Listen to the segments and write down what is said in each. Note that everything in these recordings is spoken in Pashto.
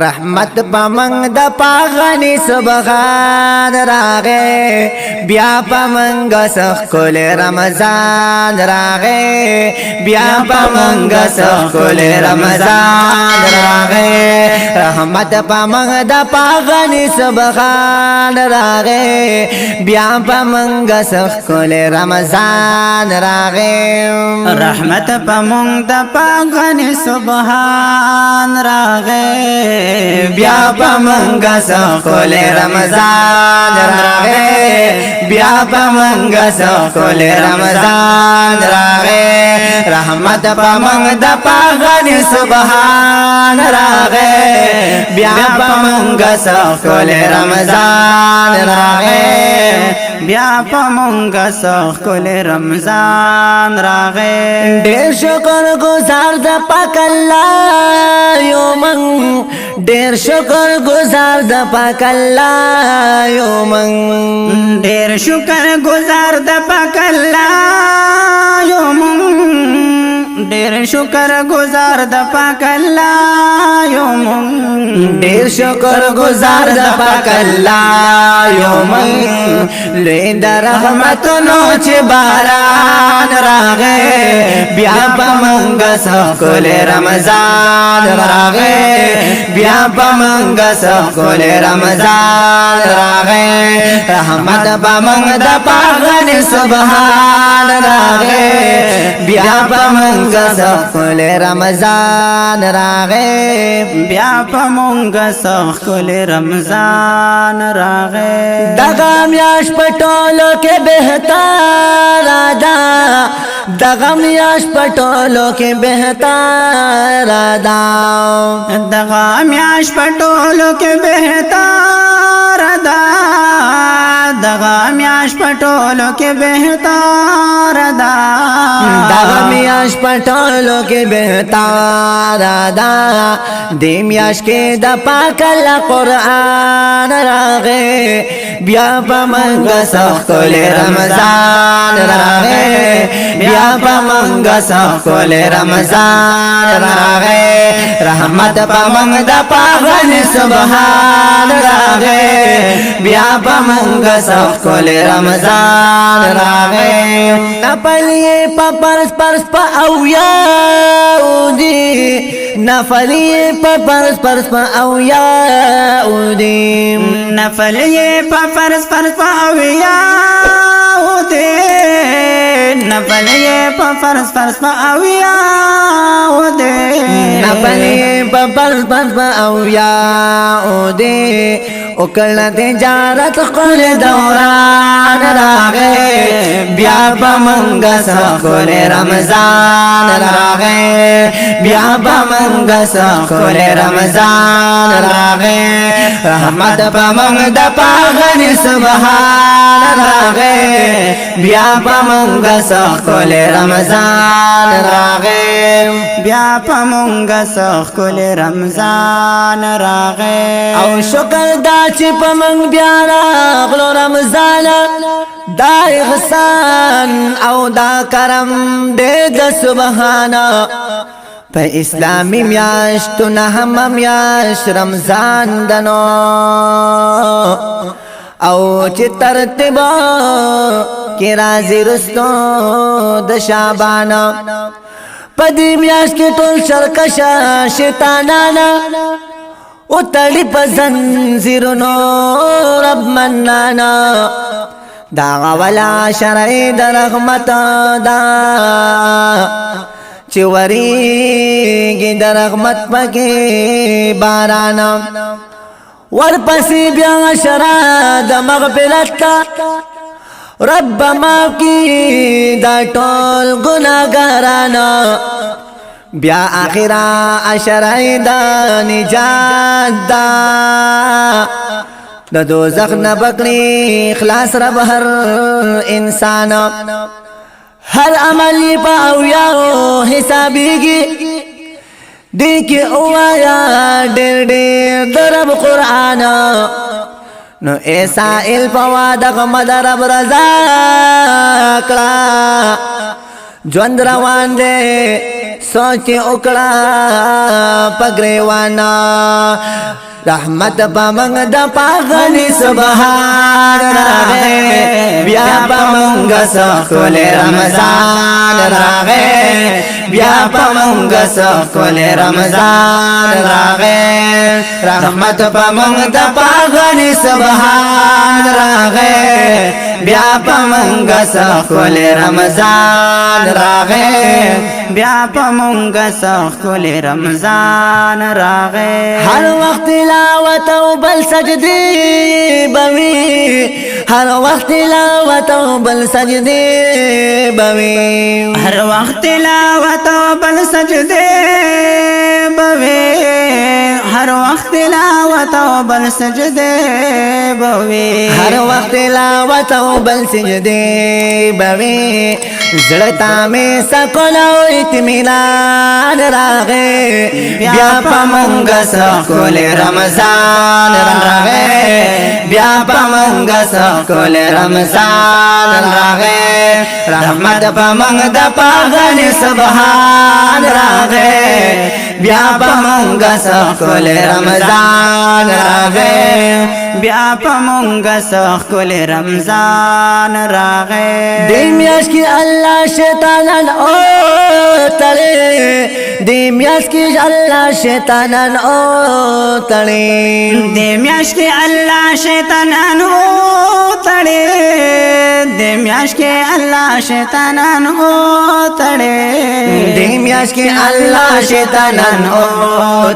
رحمت پمنگ د پاغنی سبحان راغے بیا پمنگ سخ کل رمضان راغے بیا پمنگ سخ کل رمضان راغے رحمت پمنگ د پاغنی سبحان راغے بیا پمنگ سخ کل رمضان راغے رحمت پمنگ د پاغنی سبحان راغے بیا پمنگا سخول رمضان راغے بیا پمنگا سخول رمضان راغے رحمت پمنگ د پاغنی سبحان راغے بیا پمنگا سخول رمضان راغے بیا پمنگ سخول رمضان راغے ډیر شکر گزار د پاک الله یو من ډیر شکر گزار د پاک الله یو من ډیر شکر گزار د پاک الله یو من ډیر شکر گزار د پاک الله یو من ډیر شکر گزار د پاک الله یو من لوی د رحمتونو چې باران راغې بیا پمنګ سکول رمضان راغې بیا پمنګ سکول رمضان راغې رحمت پمنګ د پاغن سبحان راغې بیا پمنګ سکول رمضان راغې بیا پمنګ سکول رمضان راغې دغه میاش پټولو کې بهتر ادا دغه میاش پټولو کې بهتر ادا دغه میاش پټولو کې بهتر ادا دغه میاش پټولو کې بهتر ادا دغه میاش پټولو کې بهتر ادا دې میاش کې د پاک الله قرآن راغې بیا پمنګ سخول رمضان راغې بیا پمنګ سخول رمضان راغې رحمت پمنګ د پاغن سبحان راغې بیا پمنګ سخول رمضان راغې نپلی پا پرس پرس پا اویا دی نفلی پا پرس پرس پا اویا دی نفلی پا فرس فرس پا اویا دی نفلی پا فرس فرس پا اویا دی نفلی پا پرس پرس پا اویا دی اکل تجارت قل دوران راغے بیا پمنگ سخول رمضان راغے بیا پمنگ سخول رمضان راغے رحمت پمنگ د پاغن سبحان راغے بیا پمنگ سخول رمضان راغے بیا پمنگ سخول رمضان راغے او شکر دا چې پمنګ بیا راغلو رمضان دا احسان او دا کرم دې د سبحان په اسلامي میاشتو نه هم میاشت رمضان دنو او چې ترتیب کې راځي رستو د شعبان په دې میاشت کې ټول شرکشا شیطانانا او تړي په زنجیرونو رب منانا دا غولا شرعي د رحمت دا چې وريږي د رحمت پکې باران ورپسې بیا شرع د مغفرت کا رب معاف کی دا ټول ګناګاران بیا آخرا اشرائی دا نجات دا دا دوزخ نبکلی خلاص رب ہر انسان ہر عملی پا اویاو حسابی گی دیکھ اوایا دیر دیر درب قرآن نو ایسا الپوا دغم درب رضا کلا ژوند روان دی سوچ وکړه پګریوانا رحمت پمنګ د پاغني سبحان راغه بیا پمنګ سکول رمضان راغه بیا پمنګ سکول رمضان راغه رحمت پمنګ د پاغني سبحان راغه بیا پمنګ سکول رمضان راغه بیا پمنګ سکول رمضان راغه هر وخت تلاوت او بل سجدي بوي هر وخت تلاوت او بل سجدي بوي هر وخت تلاوت او بل سجدي بوي هر وخت تلاوت او بل سجدي بوي هر وخت تلاوت او بل سجدي بوي زړه مې سکون او اطمینان راغې بیا پمنګ سکول رمضان راغې بیا پمنګ سکول رمضان راغې رحمت پمنګ د پاغني سبحان راغې بیا پمنګ سکول رمضان راغې بیا پمنګ سکول رمضان راغې دې میاش کې الله شیطانان او تړي دې میاش کې الله شیطانان او تړي دې میاش کې الله شیطانان او تړي دې میاش کې الله شیطانان او تړي دې میاش کې الله شیطانان او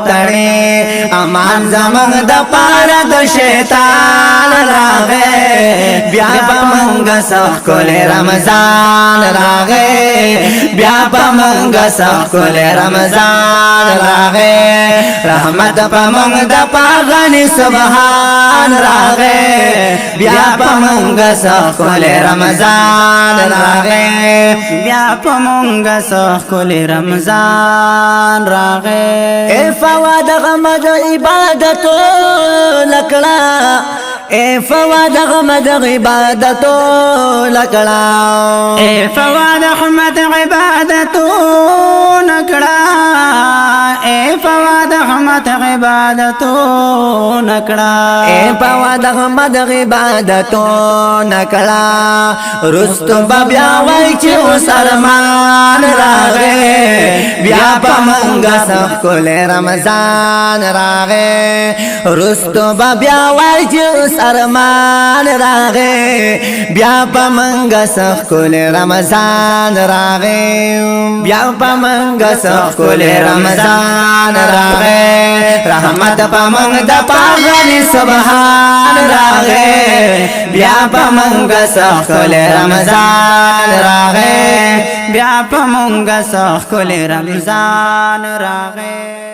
تړي امان زمنګ د پاره د شیطان راغې بیا پمنګ سکول رمضان راغې بیا پمنګ سکول رمضان راغې رحمت پمنګ د پاغني سبحان راغې بیا پمنګ سکول رمضان راغې بیا پمنګ سکول رمضان راغې اے فواد غمد عبادتو لکړه اے فواد غمد عبادتو لکړه اے فواد احمد عبادتو نکړه اے فواد احمد عبادتو نکړه اے فواد غمد عبادتو نکړه رستم بیا وای چې وسرمان راغې بیا پمنګ سکول رمضان راغې رستم بیا وای چې ارمان راغې بیا پمنګ سکول رمضان راغې بیا پمنګ سکول رمضان راغې رحمت پمنګ د پاغني سبحان راغې بیا پمنګ سکول رمضان راغې بیا پمنګ سکول رمضان راغې